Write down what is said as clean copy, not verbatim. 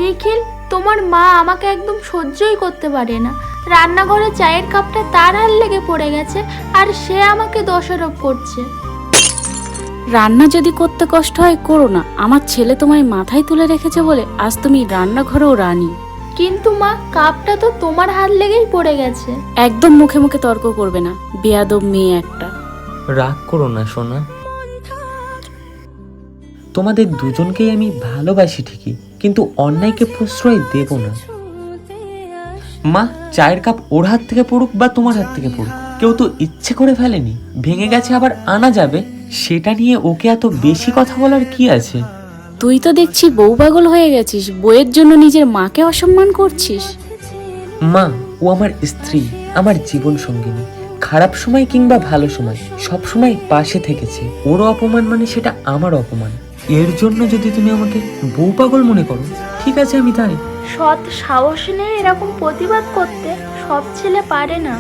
নিখিল, তোমার মা আমাকে একদম সহ্যই করতে পারে না। রান্নাঘরে চায়ের কাপটা তার হাত লেগে পড়ে গেছে আর সে আমাকে দোষারোপ করছে। রান্না যদি করতে কষ্ট হয় করো না, আমার ছেলে তোমায় মাথায় তুলে রেখেছে বলে আজ তুমি রান্নাঘরেও রানী। কিন্তু মা, কাপটা তো তোমার হাত লেগেই পড়ে গেছে। একদম মুখে মুখে তর্ক করবে না, বেয়াদব মেয়ে একটা। রাগ করো না সোনা, তোমাদের দুজনকেই আমি ভালোবাসি ঠিকই, কিন্তু অন্যায়কে প্রশ্রয় দেব না। মা, চায়ের কাপ ওর হাত থেকে পড়ুক বা তোমার হাত থেকে পড়ুক, কেউ তো ইচ্ছে করে ফেলেনি। ভেঙে গেছে আবার আনা যাবে, সেটা নিয়ে ওকে এত বেশি কথা বলার কি আছে? তুই তো দেখছি বউ পাগল হয়ে গেছিস, বউয়ের জন্য নিজের মাকে অসম্মান করছিস। মা, ও আমার স্ত্রী, আমার জীবন সঙ্গিনী। খারাপ সময় কিংবা ভালো সময় সব সময় পাশে থেকেছে। ওর অপমান মানে সেটা আমার অপমান। এর জন্য যদি তুমি আমাকে বউ পাগল মনে করো, ঠিক আছে, আমি তাই। সৎ সাহস নিয়ে এরকম প্রতিবাদ করতে সব ছেলে পারে না।